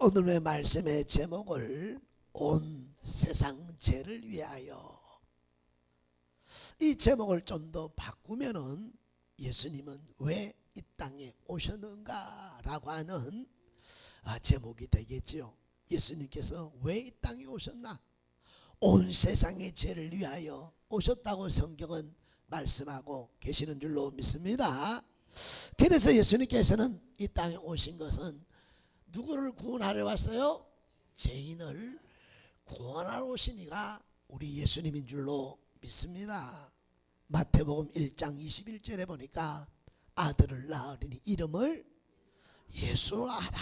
오늘의 말씀의 제목을 온 세상 죄를 위하여, 이 제목을 좀 더 바꾸면은 예수님은 왜 이 땅에 오셨는가 라고 하는 제목이 되겠지요. 예수님께서 왜 이 땅에 오셨나? 온 세상의 죄를 위하여 오셨다고 성경은 말씀하고 계시는 줄로 믿습니다. 그래서 예수님께서는 이 땅에 오신 것은 누구를 구원하러 왔어요? 죄인을 구원하러 오신 이가 우리 예수님인 줄로 믿습니다. 마태복음 1장 21절에 보니까 아들을 낳으리니 이름을 예수라 하라.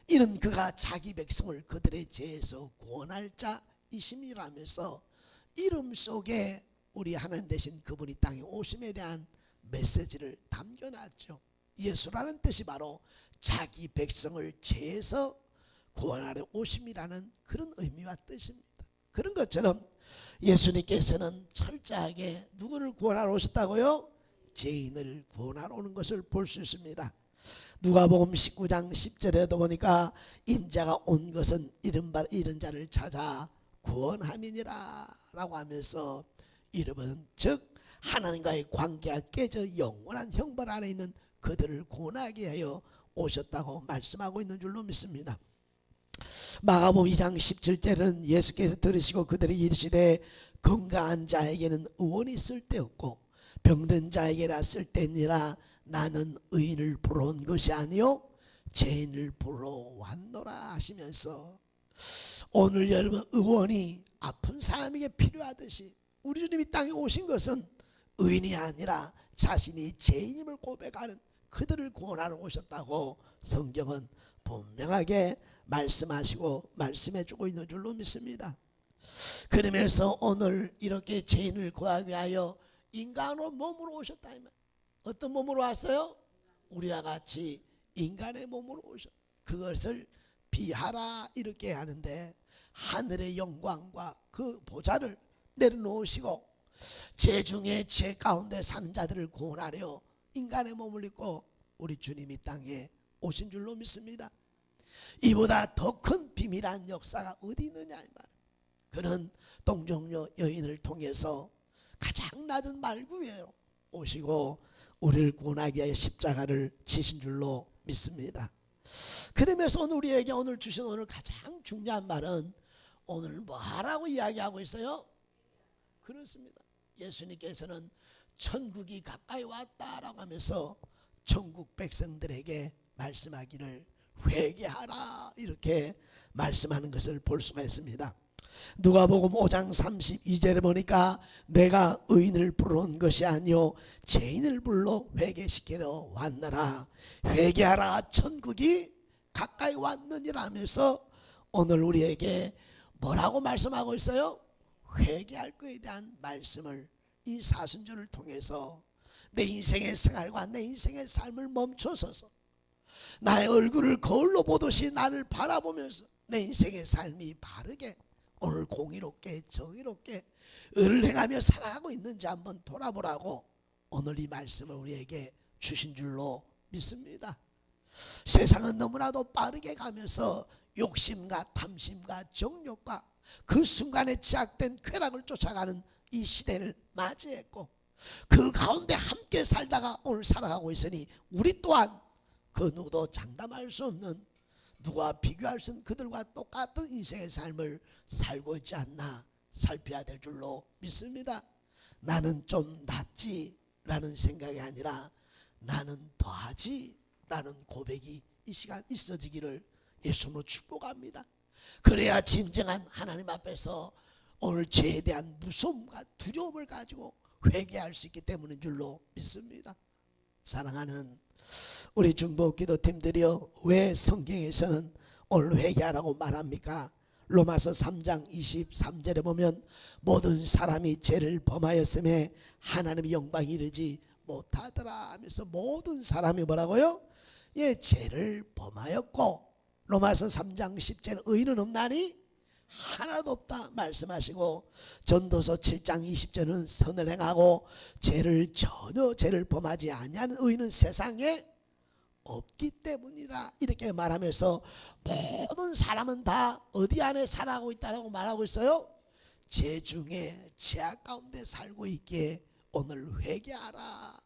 이는 그가 자기 백성을 그들의 죄에서 구원할 자이심이라면서 이름 속에 우리 하나님 되신 그분이 땅에 오심에 대한 메시지를 담겨놨죠. 예수라는 뜻이 바로 자기 백성을 죄에서 구원하려 오심이라는 그런 의미와 뜻입니다. 그런 것처럼 예수님께서는 철저하게 누구를 구원하러 오셨다고요? 죄인을 구원하러 오는 것을 볼 수 있습니다. 누가복음 19장 10절에도 보니까 인자가 온 것은 잃은 자를 찾아 구원함이니라 라고 하면서 이름은 즉 하나님과의 관계가 깨져 영원한 형벌 아래 있는 그들을 구원하게 하여 오셨다고 말씀하고 있는 줄로 믿습니다. 마가복음 2장 17절은 예수께서 들으시고 그들이 이르시되 건강한 자에게는 의원이 쓸데없고 병든 자에게라 쓸데니라. 나는 의인을 보러 온 것이 아니요 죄인을 보러 왔노라 하시면서 오늘 여러분 의원이 아픈 사람에게 필요하듯이 우리 주님이 땅에 오신 것은 의인이 아니라 자신이 죄인임을 고백하는 그들을 구원하러 오셨다고 성경은 분명하게 말씀하시고 말씀해주고 있는 줄로 믿습니다. 그러면서 오늘 이렇게 죄인을 구하기 위하여 인간의 몸으로 오셨다. 어떤 몸으로 왔어요? 우리와 같이 인간의 몸으로 오셨. 그것을 비하라 이렇게 하는데 하늘의 영광과 그 보좌를 내려놓으시고 죄 중에 죄 가운데 사는 자들을 구원하려 인간의 몸을 입고 우리 주님이 땅에 오신 줄로 믿습니다. 이보다 더 큰 비밀한 역사가 어디 있느냐 이 말. 그는 동정녀 여인을 통해서 가장 낮은 말구 위에 오시고 우리를 구원하기 위하여 십자가를 지신 줄로 믿습니다. 그러면서 우리에게 오늘 주신 오늘 가장 중요한 말은 오늘 뭐하라고 이야기하고 있어요? 그렇습니다. 예수님께서는 천국이 가까이 왔다라고 하면서 천국 백성들에게 말씀하기를 회개하라 이렇게 말씀하는 것을 볼 수가 있습니다. 누가복음 5장 32절에 보니까 내가 의인을 부르러 온 것이 아니요 죄인을 불러 회개시키러 왔노라. 회개하라 천국이 가까이 왔느니라 하면서 오늘 우리에게 뭐라고 말씀하고 있어요? 회개할 것에 대한 말씀을 이 사순절을 통해서 내 인생의 생활과 내 인생의 삶을 멈춰서서 나의 얼굴을 거울로 보듯이 나를 바라보면서 내 인생의 삶이 바르게 오늘 공의롭게 정의롭게 의를 행하며 살아가고 있는지 한번 돌아보라고 오늘 이 말씀을 우리에게 주신 줄로 믿습니다. 세상은 너무나도 빠르게 가면서 욕심과 탐심과 정욕과 그 순간에 제약된 쾌락을 쫓아가는 이 시대를 맞이했고 그 가운데 함께 살다가 오늘 살아가고 있으니 우리 또한 그 누구도 장담할 수 없는 누구와 비교할 수 없는 그들과 똑같은 인생의 삶을 살고 있지 않나 살펴야 될 줄로 믿습니다. 나는 좀 낫지 라는 생각이 아니라 나는 더하지 라는 고백이 이 시간 있어지기를 예수님으로 축복합니다. 그래야 진정한 하나님 앞에서 오늘 죄에 대한 무서움과 두려움을 가지고 회개할 수 있기 때문인 줄로 믿습니다. 사랑하는 우리 중보기도팀들이여, 왜 성경에서는 오늘 회개하라고 말합니까? 로마서 3장 23절에 보면 모든 사람이 죄를 범하였음에 하나님의 영광이 이르지 못하더라 하면서 모든 사람이 뭐라고요? 예, 죄를 범하였고 로마서 3장 10절에 의인은 없나니 하나도 없다 말씀하시고 전도서 7장 20절은 선을 행하고 전혀 죄를 범하지 아니하는 의인은 세상에 없기 때문이다 이렇게 말하면서 모든 사람은 다 어디 안에 살아가고 있다고 말하고 있어요? 죄 중에 죄악 가운데 살고 있기에 오늘 회개하라.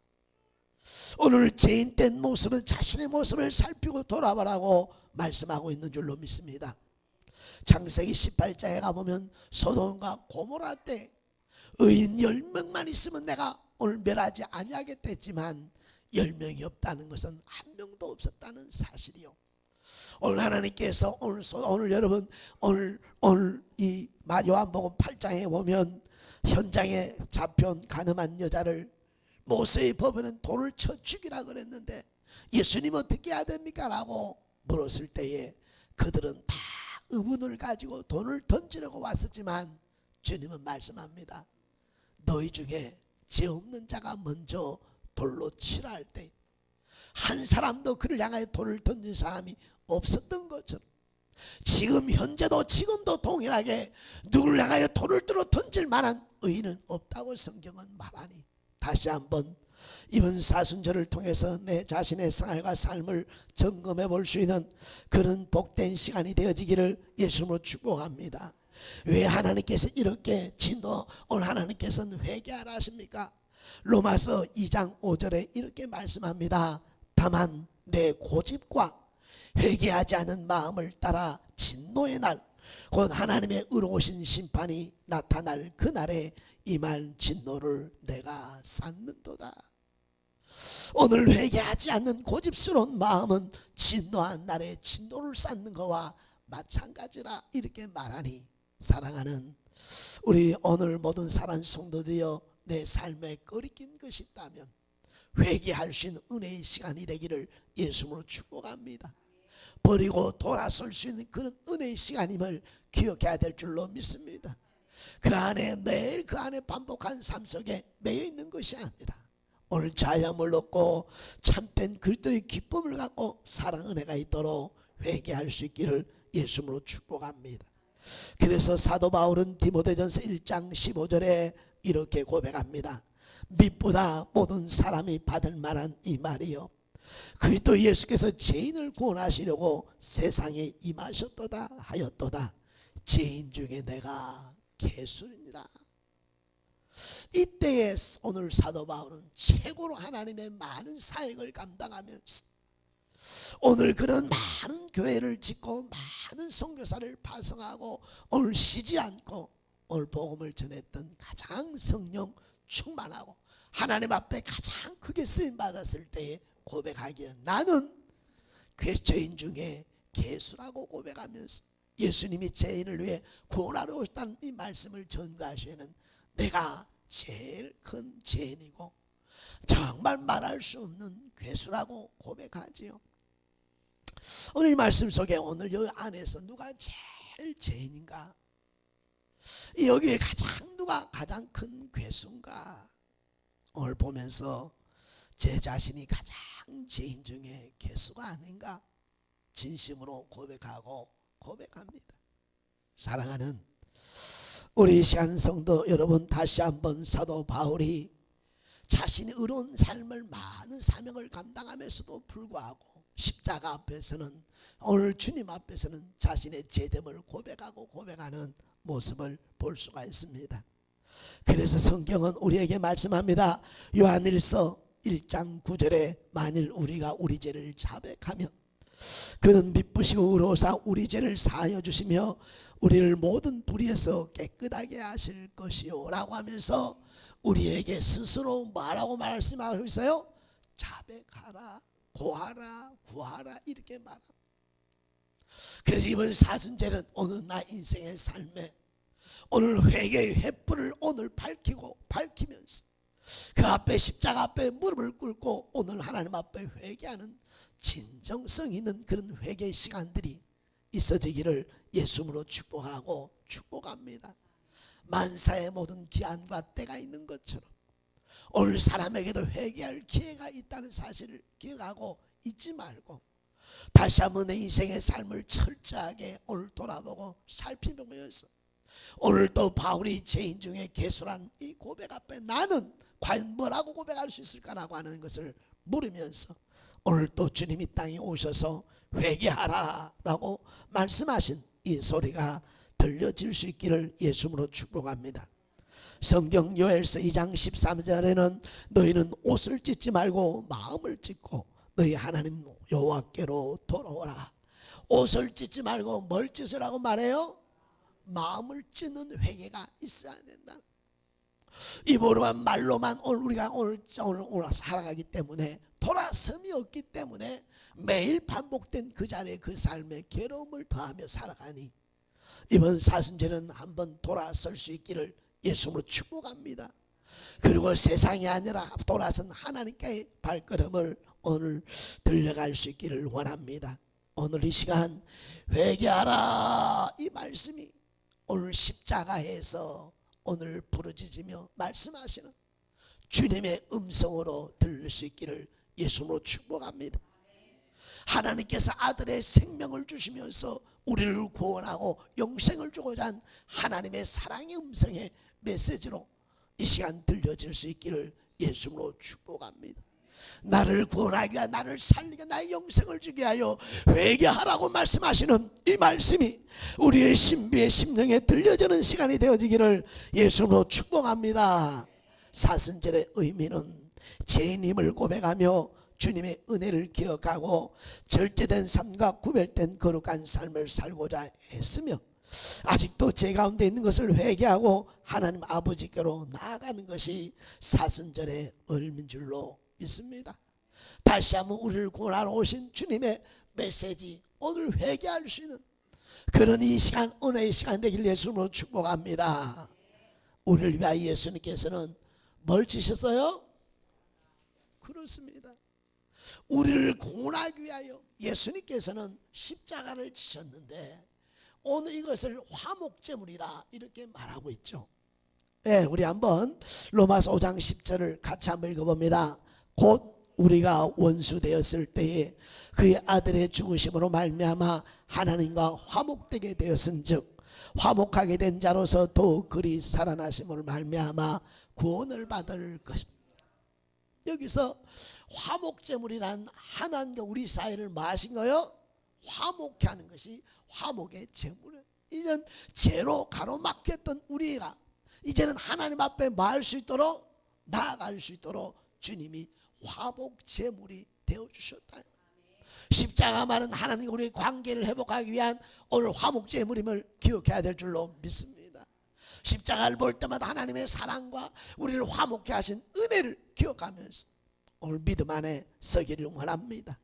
오늘 죄인된 모습은 자신의 모습을 살피고 돌아보라고 말씀하고 있는 줄로 믿습니다. 창세기 18장에 가보면 소돔과 고모라 때 의인 10명만 있으면 내가 오늘 멸하지 아니하겠다 했지만 10명이 없다는 것은 한 명도 없었다는 사실이요. 오늘 하나님께서 오늘 여러분 오늘 이 요한복음 8장에 보면 현장에 잡혀온 가늠한 여자를 모세의 법에는 돌을 쳐 죽이라 그랬는데 예수님 어떻게 해야 됩니까? 라고 물었을 때에 그들은 다 의문을 가지고 돈을 던지려고 왔었지만 주님은 말씀합니다. 너희 중에 죄 없는 자가 먼저 돌로 치라 할 때 한 사람도 그를 향하여 돌을 던진 사람이 없었던 것처럼 지금 현재도 지금도 동일하게 누구를 향하여 돌을 들어 던질 만한 의인은 없다고 성경은 말하니 다시 한번 이번 사순절을 통해서 내 자신의 생활과 삶을 점검해 볼 수 있는 그런 복된 시간이 되어지기를 예수님으로 축복합니다. 왜 하나님께서 이렇게 오늘 하나님께서는 회개하라 하십니까? 로마서 2장 5절에 이렇게 말씀합니다. 다만 내 고집과 회개하지 않은 마음을 따라 진노의 날 곧 하나님의 의로우신 심판이 나타날 그날에 임할 진노를 내가 쌓는도다. 오늘 회개하지 않는 고집스러운 마음은 진노한 날에 진노를 쌓는 것과 마찬가지라 이렇게 말하니 사랑하는 우리 오늘 모든 사랑하는 성도들이여 내 삶에 꺼리낀 것이 있다면 회개할 수 있는 은혜의 시간이 되기를 예수님으로 축복합니다. 버리고 돌아설 수 있는 그런 은혜의 시간임을 기억해야 될 줄로 믿습니다. 그 안에 매일 그 안에 반복한 삶 속에 매여 있는 것이 아니라 오늘 자양을 얻고 참된 그리스도의 기쁨을 갖고 사랑 은혜가 있도록 회개할 수 있기를 예수님으로 축복합니다. 그래서 사도 바울은 디모데전서 1장 15절에 이렇게 고백합니다. 믿보다 모든 사람이 받을 만한 이 말이요 그리스도 예수께서 죄인을 구원하시려고 세상에 임하셨도다 하였도다. 죄인 중에 내가 괴수입니다. 이때에 오늘 사도 바울은 최고로 하나님의 많은 사역을 감당하면서 오늘 그런 많은 교회를 짓고 많은 선교사를 파송하고 오늘 쉬지 않고 오늘 복음을 전했던 가장 성령 충만하고 하나님 앞에 가장 크게 쓰임받았을 때에 고백하기에 나는 죄인 중에 괴수라고 고백하면서 예수님이 죄인을 위해 구원하러 오셨다는 이 말씀을 전가하시는 내가 제일 큰 죄인이고 정말 말할 수 없는 괴수라고 고백하지요. 오늘 이 말씀 속에 오늘 여기 안에서 누가 제일 죄인인가? 여기에 누가 가장 큰 괴수인가? 오늘 보면서 제 자신이 가장 죄인 중에 괴수가 아닌가? 진심으로 고백합니다. 사랑하는 우리 시간 성도 여러분, 다시 한번 사도 바울이 자신이 의로운 삶을 많은 사명을 감당하면서도 불구하고 십자가 앞에서는 오늘 주님 앞에서는 자신의 죄됨을 고백하는 모습을 볼 수가 있습니다. 그래서 성경은 우리에게 말씀합니다. 요한일서 1장 9절에 만일 우리가 우리 죄를 자백하면 그는 미쁘시고 의로우사 우리 죄를 사하여 주시며 우리를 모든 불의에서 깨끗하게 하실 것이요 라고 하면서 우리에게 스스로 뭐라고 말씀하고 있어요? 자백하라, 고하라, 구하라 이렇게 말합니다. 그래서 이번 사순절은 오늘 나 인생의 삶에 오늘 회개의 횃불을 오늘 밝히면서 그 앞에 십자가 앞에 무릎을 꿇고 오늘 하나님 앞에 회개하는 진정성 있는 그런 회개 시간들이 있어지기를 예수님으로 축복합니다. 만사의 모든 기한과 때가 있는 것처럼 오늘 사람에게도 회개할 기회가 있다는 사실을 기억하고 잊지 말고 다시 한번 내 인생의 삶을 철저하게 오늘 돌아보고 살펴보면서 오늘 또 바울이 죄인 중에 괴수란 이 고백 앞에 나는 과연 뭐라고 고백할 수 있을까라고 하는 것을 물으면서 오늘 또 주님이 땅에 오셔서 회개하라 라고 말씀하신 이 소리가 들려질 수 있기를 예수님으로 축복합니다. 성경 요엘서 2장 13절에는 너희는 옷을 찢지 말고 마음을 찢고 너희 하나님 여호와께로 돌아오라. 옷을 찢지 말고 뭘 찢으라고 말해요? 마음을 찢는 회개가 있어야 된다. 입으로만 말로만 우리가 오늘 살아가기 때문에 돌아섬이 없기 때문에 매일 반복된 그 자리에 그 삶에 괴로움을 더하며 살아가니 이번 사순절은 한번 돌아설 수 있기를 예수님으로 축복합니다. 그리고 세상이 아니라 돌아선 하나님께의 발걸음을 오늘 들려갈 수 있기를 원합니다. 오늘 이 시간 회개하라 이 말씀이 오늘 십자가에서 오늘 부르짖으며 말씀하시는 주님의 음성으로 들릴 수 있기를 예수님으로 축복합니다. 하나님께서 아들의 생명을 주시면서 우리를 구원하고 영생을 주고자 한 하나님의 사랑의 음성의 메시지로 이 시간 들려질 수 있기를 예수님으로 축복합니다. 나를 구원하기 위하여 나를 살리게 나의 영생을 주게 하여 회개하라고 말씀하시는 이 말씀이 우리의 신비의 심령에 들려지는 시간이 되어지기를 예수님으로 축복합니다. 사순절의 의미는 죄인임을 고백하며 주님의 은혜를 기억하고 절제된 삶과 구별된 거룩한 삶을 살고자 했으며 아직도 죄 가운데 있는 것을 회개하고 하나님 아버지께로 나아가는 것이 사순절의 의미인 줄로 믿습니다. 다시 한번 우리를 구원하러 오신 주님의 메시지 오늘 회개할 수 있는 그런 이 시간 은혜의 시간 되길 예수님으로 축복합니다. 우리를 위하여 예수님께서는 뭘 지셨어요? 그렇습니다. 우리를 구원하기 위하여 예수님께서는 십자가를 지셨는데 오늘 이것을 화목제물이라 이렇게 말하고 있죠. 네, 우리 한번 로마서 5장 10절을 같이 한번 읽어봅니다. 곧 우리가 원수 되었을 때에 그의 아들의 죽으심으로 말미암아 하나님과 화목되게 되었은즉 화목하게 된 자로서 더욱 그리 살아나심으로 말미암아 구원을 받을 것입니다. 여기서 화목제물이란 하나님과 우리 사이를 뭐 하신 거요? 화목케 하는 것이 화목의 제물이에요. 이젠 죄로 가로막혔던 우리가 이제는 하나님 앞에 뭐 할 수 있도록 나아갈 수 있도록 주님이 화목제물이 되어주셨다. 십자가 말은 하나님과 우리의 관계를 회복하기 위한 오늘 화목제물임을 기억해야 될 줄로 믿습니다. 십자가를 볼 때마다 하나님의 사랑과 우리를 화목케 하신 은혜를 기억하면서 오늘 믿음 안에 서기를 원합니다.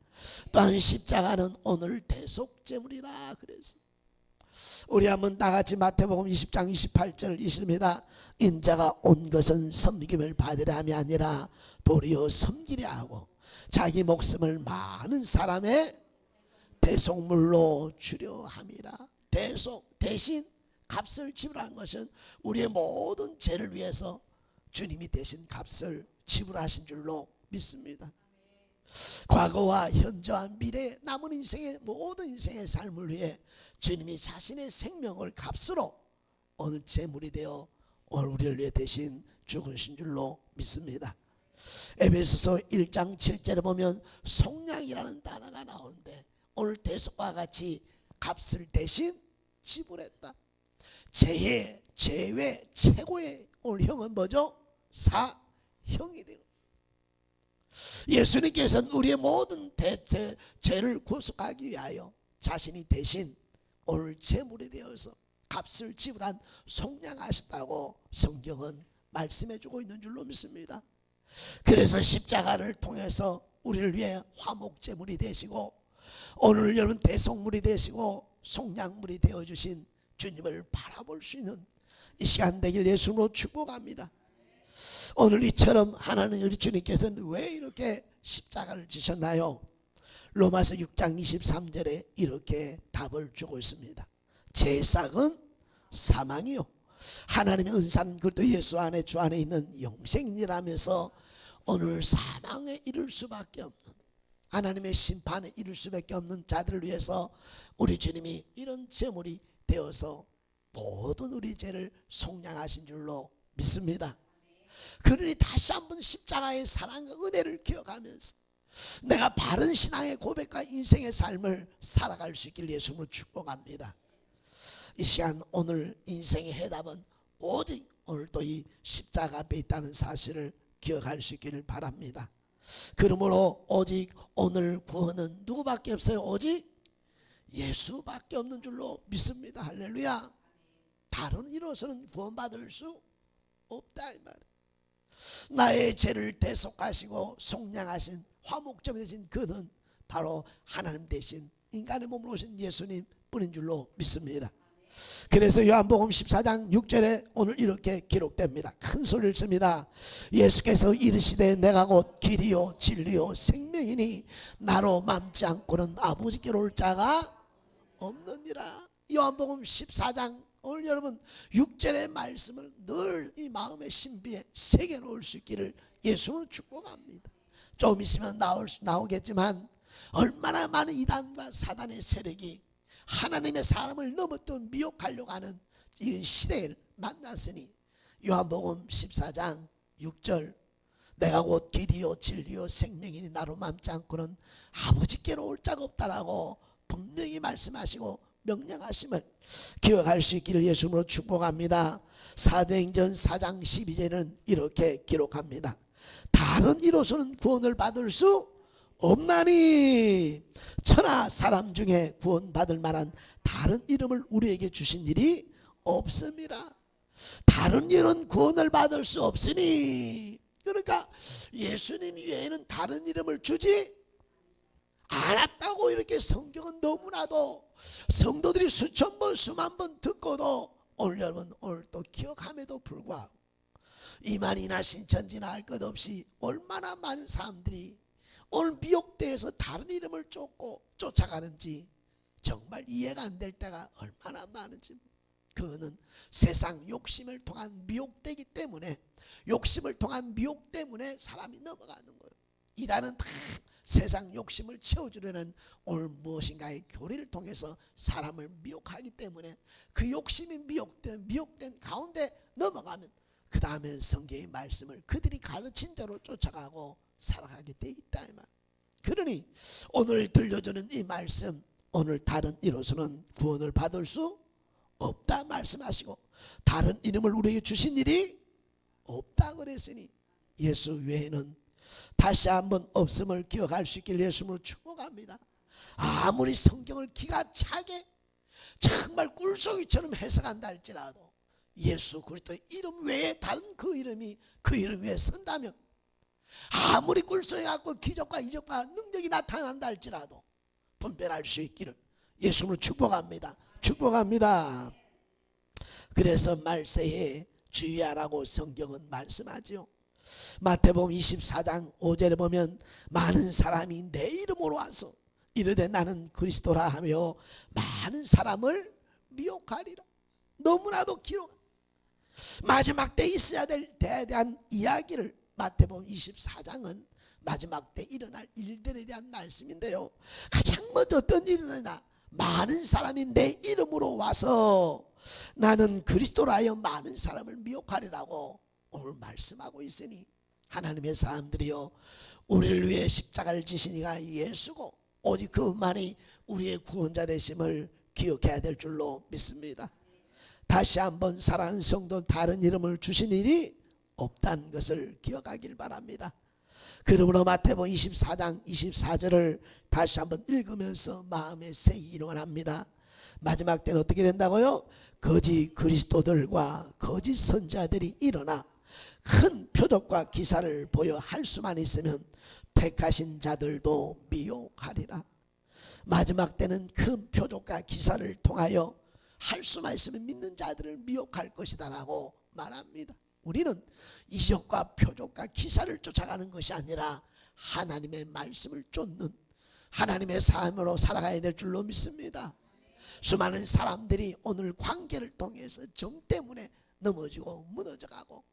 또한 십자가는 오늘 대속제물이라 그래서 우리 한번 다같이 마태복음 20장 28절 있습니다. 인자가 온 것은 섬김을 받으려 함이 아니라 도리어 섬기려 하고 자기 목숨을 많은 사람의 대속물로 주려 함이라. 대속 대신 값을 지불하는 것은 우리의 모든 죄를 위해서 주님이 대신 값을 지불하신 줄로 믿습니다. 과거와 현재와 미래 남은 인생의 모든 인생의 삶을 위해 주님이 자신의 생명을 값으로 오늘 제물이 되어 오늘 우리를 위해 대신 죽으신 줄로 믿습니다. 에베소서 1장 7절에 보면 속량이라는 단어가 나오는데 오늘 대속과 같이 값을 대신 지불했다. 죄의 죄의 최고의 오늘 형은 뭐죠? 사형이 되는. 예수님께서는 우리의 모든 죄를 구속하기 위하여 자신이 대신 오늘 제물이 되어서 값을 지불한 속량하셨다고 성경은 말씀해주고 있는 줄로 믿습니다. 그래서 십자가를 통해서 우리를 위해 화목제물이 되시고 오늘 여러분 대속물이 되시고 속량물이 되어주신 주님을 바라볼 수 있는 이 시간 되길 예수님으로 축복합니다. 오늘 이처럼 하나님 우리 주님께서는 왜 이렇게 십자가를 지셨나요? 로마서 6장 23절에 이렇게 답을 주고 있습니다. 제삭은 사망이요 하나님의 은사는 그리스도 예수 안에 주 안에 있는 영생이라면서 오늘 사망에 이를 수밖에 없는 하나님의 심판에 이를 수밖에 없는 자들을 위해서 우리 주님이 이런 제물이 되어서 모든 우리 죄를 속량하신 줄로 믿습니다. 그러니 다시 한번 십자가의 사랑과 은혜를 기억하면서 내가 바른 신앙의 고백과 인생의 삶을 살아갈 수 있길 예수님으로 축복합니다. 이 시간 오늘 인생의 해답은 오직 오늘도 이 십자가 앞에 있다는 사실을 기억할 수 있기를 바랍니다. 그러므로 오직 오늘 구원은 누구밖에 없어요? 오직 예수밖에 없는 줄로 믿습니다. 할렐루야. 다른 이로서는 구원받을 수 없다 이 말이에요. 나의 죄를 대속하시고 속량하신 화목제물 되신 그는 바로 하나님 대신 인간의 몸으로 오신 예수님 뿐인 줄로 믿습니다. 그래서 요한복음 14장 6절에 오늘 이렇게 기록됩니다. 큰 소리를 칩니다. 예수께서 이르시되 내가 곧 길이요 진리요 생명이니 나로 맘지 않고는 아버지께로 올 자가 없느니라. 요한복음 14장 오늘 여러분 6절의 말씀을 늘 이 마음의 신비에 새겨놓을 수 있기를 예수는 축복합니다. 좀 있으면 나오겠지만 얼마나 많은 이단과 사단의 세력이 하나님의 사람을 넘어뜨는 미혹하려고 하는 이 시대를 만났으니 요한복음 14장 6절 내가 곧 길이요 진리요 생명이니 나로 맘지 않고는 아버지께로 올 자가 없다라고 분명히 말씀하시고 명령하심을 기억할 수 있기를 예수님으로 축복합니다. 사도행전 4장 12절은 이렇게 기록합니다. 다른 이로서는 구원을 받을 수 없나니 천하 사람 중에 구원받을 만한 다른 이름을 우리에게 주신 일이 없습니다. 다른 이름은 구원을 받을 수 없으니, 그러니까 예수님 외에는 다른 이름을 주지 않았다고 이렇게 성경은 너무나도 성도들이 수천 번 수만 번 듣고도 오늘 여러분 오늘 또 기억함에도 불구하고 이만이나 신천지나 할 것 없이 얼마나 많은 사람들이 오늘 미혹대에서 다른 이름을 쫓아가는지 정말 이해가 안 될 때가 얼마나 많은지. 그거는 세상 욕심을 통한 미혹되기 때문에, 욕심을 통한 미혹 때문에 사람이 넘어가는 거예요. 이단은 다 세상 욕심을 채워주려는 오늘 무엇인가의 교리를 통해서 사람을 미혹하기 때문에 그 욕심이 미혹된 가운데 넘어가면 그 다음에 성경의 말씀을 그들이 가르친 대로 쫓아가고 살아가게 돼 있다 이 말. 그러니 오늘 들려주는 이 말씀, 오늘 다른 이로서는 구원을 받을 수 없다 말씀하시고 다른 이름을 우리에게 주신 일이 없다 그랬으니 예수 외에는 다시 한번 없음을 기억할 수 있길 예수님으로 축복합니다. 아무리 성경을 기가 차게 정말 꿀송이처럼 해석한다 할지라도 예수 그리스도의 이름 외에 다른 그 이름이 그 이름 위에 선다면, 아무리 꿀송이 갖고 기적과 이적과 능력이 나타난다 할지라도 분별할 수 있기를 예수님으로 축복합니다. 축복합니다. 그래서 말세에 주의하라고 성경은 말씀하죠. 마태복음 24장 5절에 보면 많은 사람이 내 이름으로 와서 이르되 나는 그리스도라 하며 많은 사람을 미혹하리라. 너무나도 기록 마지막 때 있어야 될 때에 대한 이야기를, 마태복음 24장은 마지막 때 일어날 일들에 대한 말씀인데요, 가장 먼저 어떤 일이 일어나 많은 사람이 내 이름으로 와서 나는 그리스도라 하여 많은 사람을 미혹하리라고 오늘 말씀하고 있으니 하나님의 사람들이여, 우리를 위해 십자가를 지신 이가 예수고 오직 그만이 우리의 구원자 되심을 기억해야 될 줄로 믿습니다. 다시 한번 사랑하는 성도, 다른 이름을 주신 일이 없다는 것을 기억하길 바랍니다. 그러므로 마태복음 24장 24절을 다시 한번 읽으면서 마음에 새기기를 합니다. 마지막 때는 어떻게 된다고요? 거짓 그리스도들과 거짓 선자들이 일어나 큰 표적과 기사를 보여 할 수만 있으면 택하신 자들도 미혹하리라. 마지막 때는 큰 표적과 기사를 통하여 할 수만 있으면 믿는 자들을 미혹할 것이다 라고 말합니다. 우리는 이적과 표적과 기사를 쫓아가는 것이 아니라 하나님의 말씀을 쫓는 하나님의 삶으로 살아가야 될 줄로 믿습니다. 수많은 사람들이 오늘 관계를 통해서 정 때문에 넘어지고 무너져가고,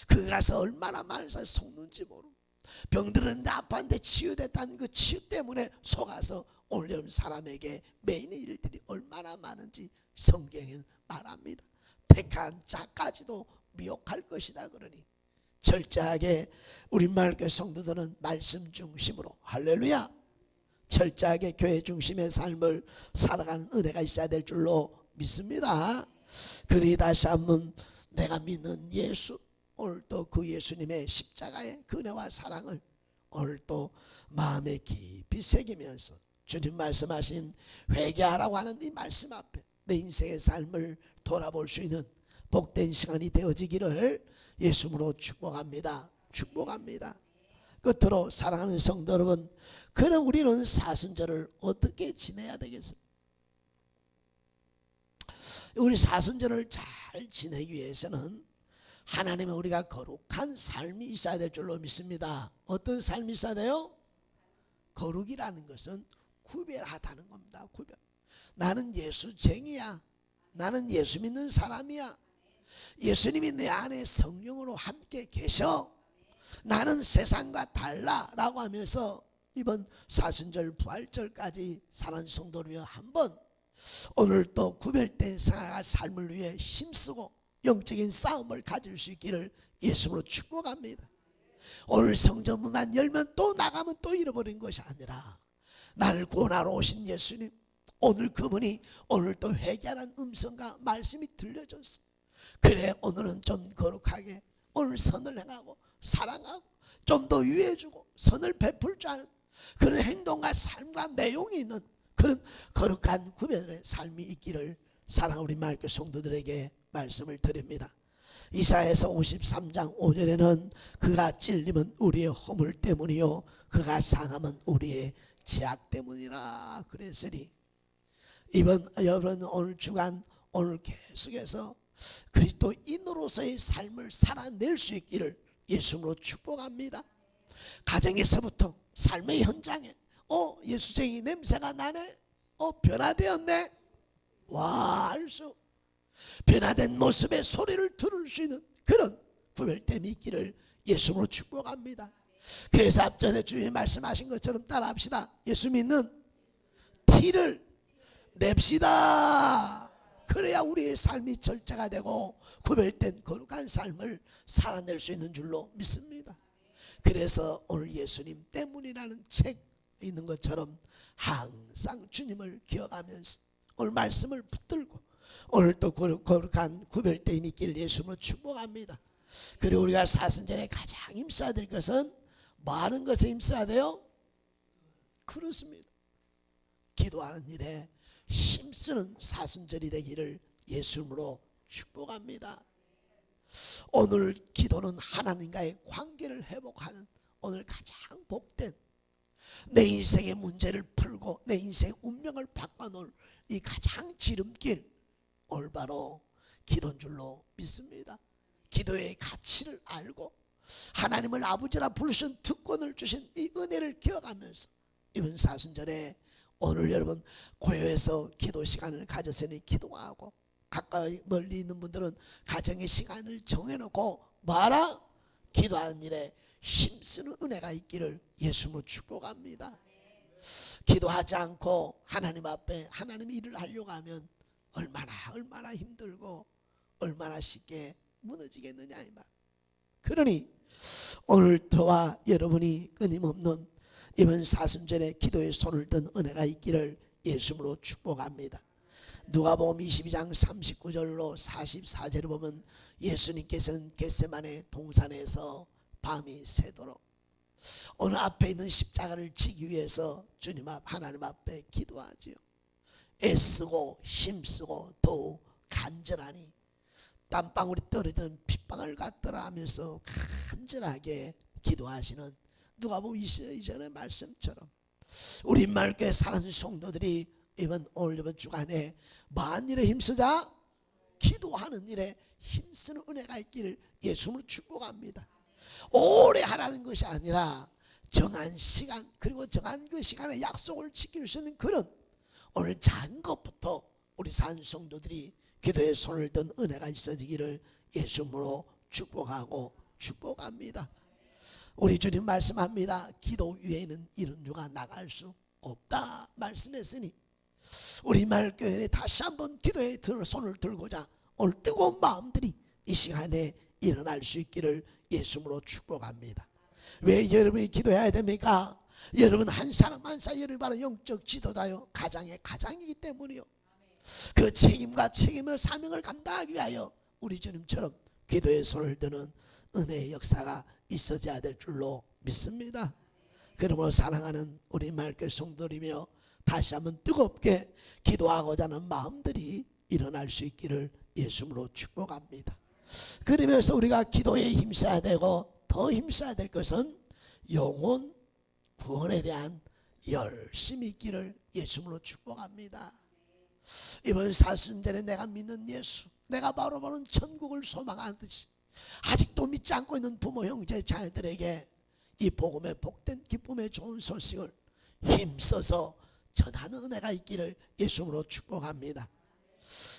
그 가서 얼마나 많은 사람이 속는지 모르고, 병들었는데 아파한데 치유됐다는 그 치유 때문에 속아서 오늘 사람에게 매인의 일들이 얼마나 많은지 성경은 말합니다. 택한 자까지도 미혹할 것이다. 그러니 철저하게 우리 마을교회 성도들은 말씀 중심으로 할렐루야 철저하게 교회 중심의 삶을 살아가는 은혜가 있어야 될 줄로 믿습니다. 그러니 다시 한번 내가 믿는 예수, 오늘 또 그 예수님의 십자가의 은혜와 사랑을 오늘 또 마음에 깊이 새기면서 주님 말씀하신 회개하라고 하는 이 말씀 앞에 내 인생의 삶을 돌아볼 수 있는 복된 시간이 되어지기를 예수님으로 축복합니다. 축복합니다. 끝으로 사랑하는 성도 여러분, 그럼 우리는 사순절을 어떻게 지내야 되겠습니까? 우리 사순절을 잘 지내기 위해서는 하나님은 우리가 거룩한 삶이 있어야 될 줄로 믿습니다. 어떤 삶이 있어야 돼요? 거룩이라는 것은 구별하다는 겁니다. 구별. 나는 예수쟁이야. 나는 예수 믿는 사람이야. 예수님이 내 안에 성령으로 함께 계셔. 나는 세상과 달라라고 하면서 이번 사순절 부활절까지 사는 성도를 위해 한번 오늘 또 구별된 삶을 위해 힘쓰고 영적인 싸움을 가질 수 있기를 예수로 축복합니다. 오늘 성전문만 열면 또 나가면 또 잃어버린 것이 아니라 나를 구원하러 오신 예수님, 오늘 그분이 오늘 또 회개하는 음성과 말씀이 들려줬어. 그래 오늘은 좀 거룩하게 오늘 선을 행하고 사랑하고 좀 더 유해주고 선을 베풀 줄 아는 그런 행동과 삶과 내용이 있는 그런 거룩한 구별의 삶이 있기를 사랑하는 우리 마을교회 성도들에게 말씀을 드립니다. 이사야서 53장 5절에는 그가 찔림은 우리의 허물 때문이요 그가 상함은 우리의 죄악 때문이라 그랬으니 이번 여러분 오늘 주간 오늘 계속해서 그리스도인으로서의 삶을 살아낼 수 있기를 예수님으로 축복합니다. 가정에서부터 삶의 현장에 예수쟁이 냄새가 나네. 변화되었네. 와, 알 수 변화된 모습의 소리를 들을 수 있는 그런 구별됨이 있기를 예수님으로 축복합니다. 그래서 앞전에 주님이 말씀하신 것처럼 따라합시다. 예수 믿는 티를 냅시다. 그래야 우리의 삶이 절제가 되고 구별된 거룩한 삶을 살아낼 수 있는 줄로 믿습니다. 그래서 오늘 예수님 때문이라는 책 있는 것처럼 항상 주님을 기억하면서 오늘 말씀을 붙들고 오늘 또 거룩한 구별됨이 있기를 예수님으로 축복합니다. 그리고 우리가 사순절에 가장 힘써야 될 것은 많은 것에 힘써야 돼요? 그렇습니다. 기도하는 일에 힘쓰는 사순절이 되기를 예수님으로 축복합니다. 오늘 기도는 하나님과의 관계를 회복하는 오늘 가장 복된 내 인생의 문제를 풀고 내 인생의 운명을 바꿔놓을 이 가장 지름길 올바로 기도인 줄로 믿습니다. 기도의 가치를 알고 하나님을 아버지라 부르신 특권을 주신 이 은혜를 기억하면서 이번 사순절에 오늘 여러분 교회에서 기도 시간을 가졌으니 기도하고 가까이 멀리 있는 분들은 가정의 시간을 정해놓고 뭐하라? 기도하는 일에 힘쓰는 은혜가 있기를 예수님으로 축복합니다. 기도하지 않고 하나님 앞에 하나님 일을 하려고 하면 얼마나 힘들고 얼마나 쉽게 무너지겠느냐 이 말. 그러니 오늘 저와 여러분이 끊임없는 이번 사순절에 기도에 손을 든 은혜가 있기를 예수님으로 축복합니다. 누가복음 22장 39절로 44절을 보면 예수님께서는 겟세마네 동산에서 밤이 새도록 오늘 앞에 있는 십자가를 지기 위해서 주님 앞 하나님 앞에 기도하지요. 애쓰고 힘쓰고 더욱 간절하니 땀방울이 떨어지는 핏방울 같더라 하면서 간절하게 기도하시는 누가복음 22절의 말씀처럼 우리 마을교회 사는 성도들이 오늘 이번 주간에 만일에 힘쓰자 기도하는 일에 힘쓰는 은혜가 있기를 예수님으로 축복합니다. 오래 하라는 것이 아니라 정한 시간 그리고 정한 그 시간에 약속을 지킬 수 있는 그런 오늘 작은 것부터 우리 산 성도들이 기도에 손을 든 은혜가 있어지기를 예수님으로 축복하고 축복합니다. 우리 주님 말씀합니다. 기도 위에는 이런 누가 나갈 수 없다 말씀했으니 우리 마을교회에 다시 한번 기도에 손을 들고자 오늘 뜨거운 마음들이 이 시간에 일어날 수 있기를 예수님으로 축복합니다. 왜 여러분이 기도해야 됩니까? 여러분 한 사람 한 사람 여러분이 바로 영적 지도자요, 가장의 가장이기 때문이요. 그 책임과 책임을 사명을 감당하기 위하여 우리 주님처럼 기도의 손을 드는 은혜의 역사가 있어져야 될 줄로 믿습니다. 그러므로 사랑하는 우리 말교 성도들이며 다시 한번 뜨겁게 기도하고자 하는 마음들이 일어날 수 있기를 예수님으로 축복합니다. 그러면서 우리가 기도에 힘써야 되고 더 힘써야 될 것은 영혼 구원에 대한 열심이 있기를 예수님으로 축복합니다. 이번 사순절에 내가 믿는 예수, 내가 바로 보는 천국을 소망하듯이 아직도 믿지 않고 있는 부모 형제 자녀들에게 이 복음의 복된 기쁨의 좋은 소식을 힘써서 전하는 은혜가 있기를 예수님으로 축복합니다.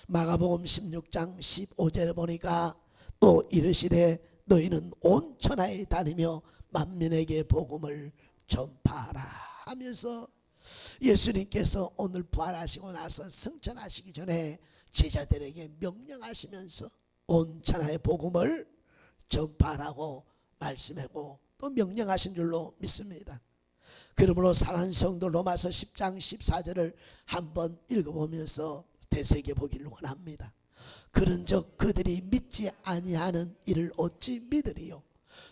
마가복음 16장 15절에 보니까 또 이르시되 너희는 온 천하에 다니며 만민에게 복음을 전파하라 하면서 예수님께서 오늘 부활하시고 나서 승천하시기 전에 제자들에게 명령하시면서 온 천하의 복음을 전파하라고 말씀하고 또 명령하신 줄로 믿습니다. 그러므로 사랑하는 성도 로마서 10장 14절을 한번 읽어보면서 되새겨 보기를 원합니다. 그런즉 그들이 믿지 아니하는 이를 어찌 믿으리요?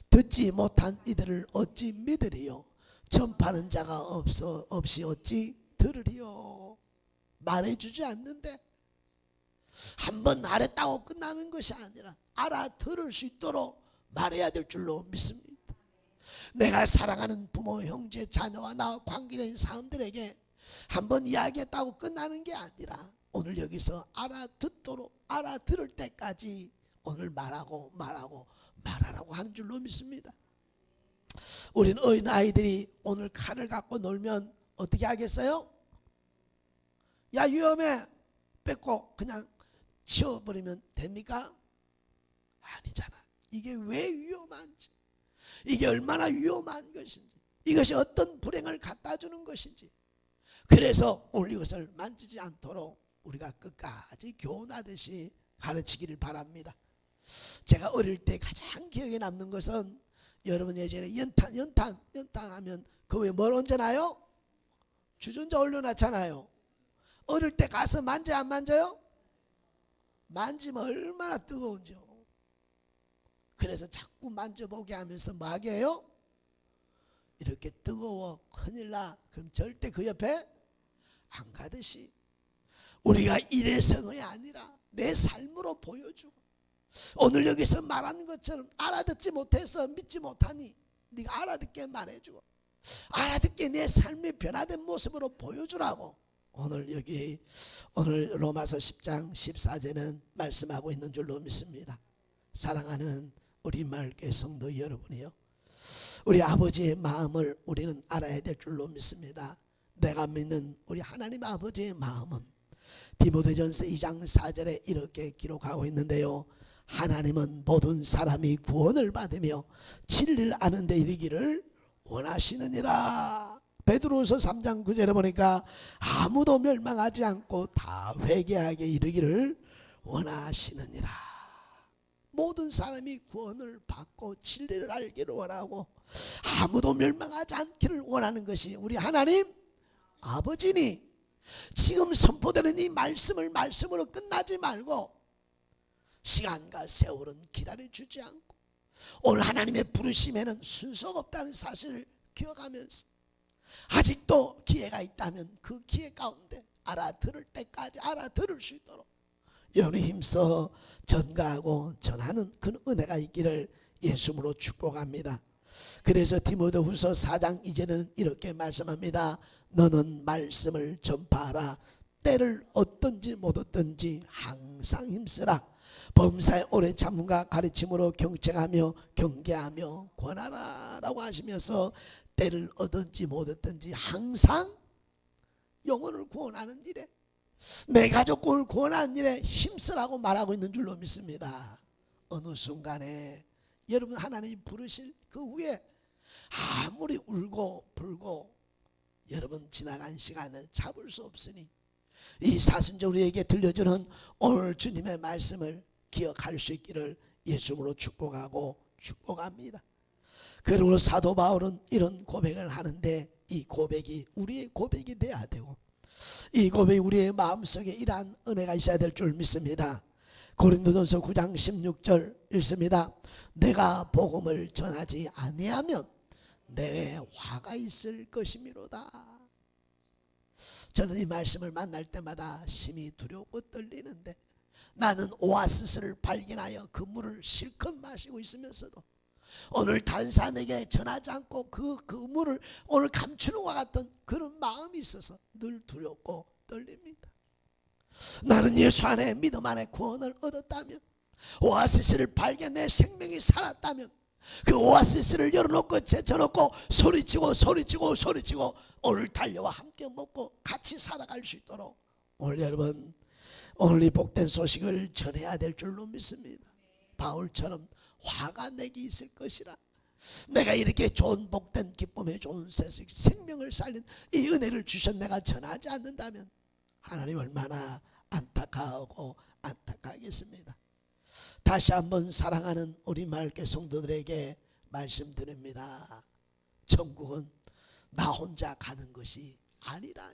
듣지 못한 이들을 어찌 믿으리요? 전파하는 자가 없이 어찌 들으리요? 말해주지 않는데 한번 말했다고 끝나는 것이 아니라 알아들을 수 있도록 말해야 될 줄로 믿습니다. 내가 사랑하는 부모, 형제, 자녀와 나와 관계된 사람들에게 한번 이야기했다고 끝나는 게 아니라 오늘 여기서 알아듣도록 알아들을 때까지 오늘 말하라고 하는 줄로 믿습니다. 우린 어린아이들이 오늘 칼을 갖고 놀면 어떻게 하겠어요? 야 위험해 뺏고 그냥 치워버리면 됩니까? 아니잖아. 이게 왜 위험한지, 이게 얼마나 위험한 것인지, 이것이 어떤 불행을 갖다 주는 것인지, 그래서 오늘 이것을 만지지 않도록 우리가 끝까지 교훈하듯이 가르치기를 바랍니다. 제가 어릴 때 가장 기억에 남는 것은 여러분 예전에 연탄하면 그 위에 뭘 얹어놔요? 주전자 올려놨잖아요. 어릴 때 가서 만져요 안 만져요? 만지면 얼마나 뜨거운지요. 그래서 자꾸 만져보게 하면서 뭐 하게 해요? 이렇게 뜨거워 큰일 나. 그럼 절대 그 옆에 안 가듯이 우리가 일회성이 아니라 내 삶으로 보여주고 오늘 여기서 말하는 것처럼 알아듣지 못해서 믿지 못하니 네가 알아듣게 말해주고 알아듣게 내 삶의 변화된 모습으로 보여주라고 오늘 로마서 10장 14절은 말씀하고 있는 줄로 믿습니다. 사랑하는 우리 말교회 성도 여러분이요, 우리 아버지의 마음을 우리는 알아야 될 줄로 믿습니다. 내가 믿는 우리 하나님 아버지의 마음은 디모데전서 2장 4절에 이렇게 기록하고 있는데요, 하나님은 모든 사람이 구원을 받으며 진리를 아는 데 이르기를 원하시느니라. 베드로후서 3장 9절에 보니까 아무도 멸망하지 않고 다 회개하게 이르기를 원하시느니라. 모든 사람이 구원을 받고 진리를 알기를 원하고 아무도 멸망하지 않기를 원하는 것이 우리 하나님 아버지니, 지금 선포되는 이 말씀으로 끝나지 말고 시간과 세월은 기다려주지 않고 오늘 하나님의 부르심에는 순서가 없다는 사실을 기억하면서 아직도 기회가 있다면 그 기회 가운데 알아들을 때까지 알아들을 수 있도록 여러분이 힘써 전가하고 전하는 그 은혜가 있기를 예수님으로 축복합니다. 그래서 디모데후서 4장 2절은 이렇게 말씀합니다. 너는 말씀을 전파하라. 때를 얻든지 못 얻든지 항상 힘쓰라. 범사의 오래 참음과 가르침으로 경청하며 경계하며 권하라 라고 하시면서 때를 얻든지 못 얻든지 항상 영혼을 구원하는 일에, 내 가족을 구원하는 일에 힘쓰라고 말하고 있는 줄로 믿습니다. 어느 순간에 여러분 하나님이 부르실 그 후에 아무리 울고 불고 여러분 지나간 시간을 잡을 수 없으니 이 사순절 우리에게 들려주는 오늘 주님의 말씀을 기억할 수 있기를 예수님으로 축복하고 축복합니다. 그러므로 사도 바울은 이런 고백을 하는데 이 고백이 우리의 고백이 돼야 되고 이 고백이 우리의 마음속에 이러한 은혜가 있어야 될 줄 믿습니다. 고린도전서 9장 16절 읽습니다. 내가 복음을 전하지 아니하면 내게 화가 있을 것이미로다. 저는 이 말씀을 만날 때마다 심히 두렵고 떨리는데 나는 오아시스를 발견하여 그 물을 실컷 마시고 있으면서도 오늘 다른 사람에게 전하지 않고 그 물을 오늘 감추는 것 같은 그런 마음이 있어서 늘 두렵고 떨립니다. 나는 예수 안에 믿음 안에 구원을 얻었다면 오아시스를 발견해 생명이 살았다면 그 오아시스를 열어놓고 제쳐놓고 소리치고 오늘 달려와 함께 먹고 같이 살아갈 수 있도록 오늘 여러분 오늘 이 복된 소식을 전해야 될 줄로 믿습니다. 바울처럼 화가 내게 있을 것이라. 내가 이렇게 좋은 복된 기쁨의 좋은 소식 생명을 살린 이 은혜를 주신 내가 전하지 않는다면 하나님 얼마나 안타까워하고 안타까하겠습니다. 다시 한번 사랑하는 우리 마을교회 성도들에게 말씀드립니다. 천국은 나 혼자 가는 것이 아니라.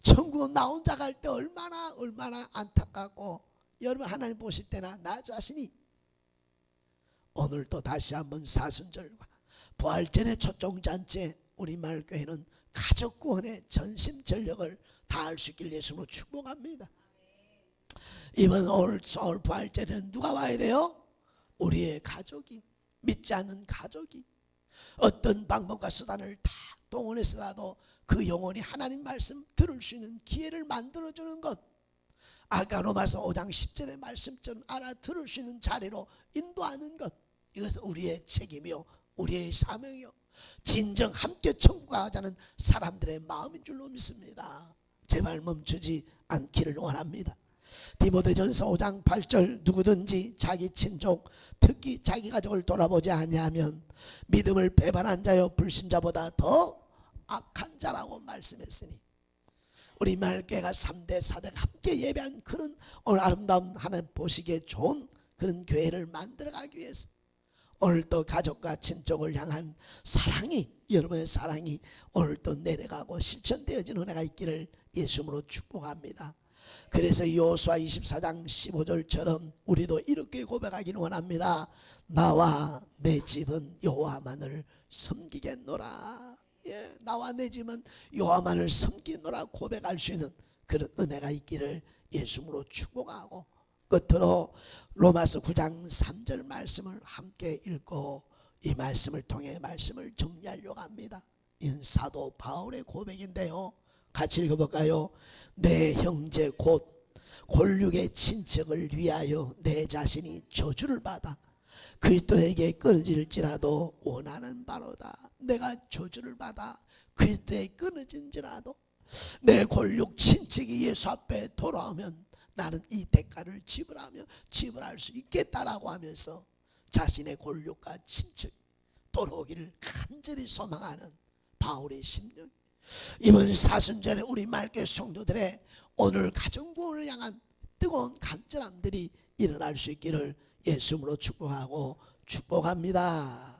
천국은 나 혼자 갈 때 얼마나 안타깝고 여러분 하나님 보실 때나 나 자신이 오늘도 다시 한번 사순절과 부활전의 초종잔치에 우리 마을교회는 가족 구원에 전심전력을 다할 수 있길 예수로 축복합니다. 이번 올 부활절에는 누가 와야 돼요? 우리의 가족이, 믿지 않는 가족이 어떤 방법과 수단을 다 동원해서라도 그 영혼이 하나님 말씀 들을 수 있는 기회를 만들어주는 것, 아까 로마서 5장 10절의 말씀처럼 알아들을 수 있는 자리로 인도하는 것, 이것은 우리의 책임이요 우리의 사명이요 진정 함께 천국 가자는 사람들의 마음인 줄로 믿습니다. 제발 멈추지 않기를 원합니다. 디모데전서 5장 8절 누구든지 자기 친족 특히 자기 가족을 돌아보지 아니하면 믿음을 배반한 자여 불신자보다 더 악한 자라고 말씀했으니 우리 마을교회가 3대 4대가 함께 예배한 그런 오늘 아름다운 하나님 보시기에 좋은 그런 교회를 만들어가기 위해서 오늘도 가족과 친족을 향한 사랑이 여러분의 사랑이 오늘도 내려가고 실천되어지는 은혜가 있기를 예수님으로 축복합니다. 그래서 여호수아 24장 15절처럼 우리도 이렇게 고백하기를 원합니다. 나와 내 집은 여호와만을 섬기겠노라. 예, 나와 내 집은 여호와만을 섬기노라 고백할 수 있는 그런 은혜가 있기를 예수님으로 축복하고 끝으로 로마서 9장 3절 말씀을 함께 읽고 이 말씀을 통해 말씀을 정리하려고 합니다. 이는 사도 바울의 고백인데요. 같이 읽어볼까요? 내 형제 곧 골육의 친척을 위하여 내 자신이 저주를 받아 그리스도에게 끊어질지라도 원하는 바로다. 내가 저주를 받아 그리스도에 끊어진지라도 내 골육 친척이 예수 앞에 돌아오면 나는 이 대가를 지불할 수 있겠다라고 하면서 자신의 골육과 친척 돌아오기를 간절히 소망하는 바울의 심령. 이번 사순절에 우리 마을교회 성도들의 오늘 가정구원을 향한 뜨거운 간절함들이 일어날 수 있기를 예수님으로 축복하고 축복합니다.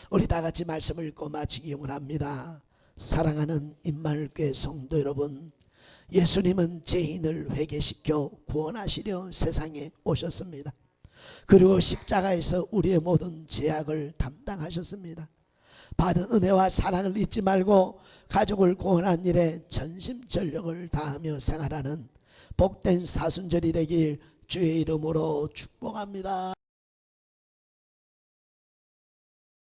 우리 다 같이 말씀을 읽고 마치기 원합니다. 사랑하는 임마을교회 성도 여러분, 예수님은 죄인을 회개시켜 구원하시려 세상에 오셨습니다. 그리고 십자가에서 우리의 모든 죄악을 담당하셨습니다. 받은 은혜와 사랑을 잊지 말고 가족을 구원한 일에 전심전력을 다하며 생활하는 복된 사순절이 되길 주의 이름으로 축복합니다.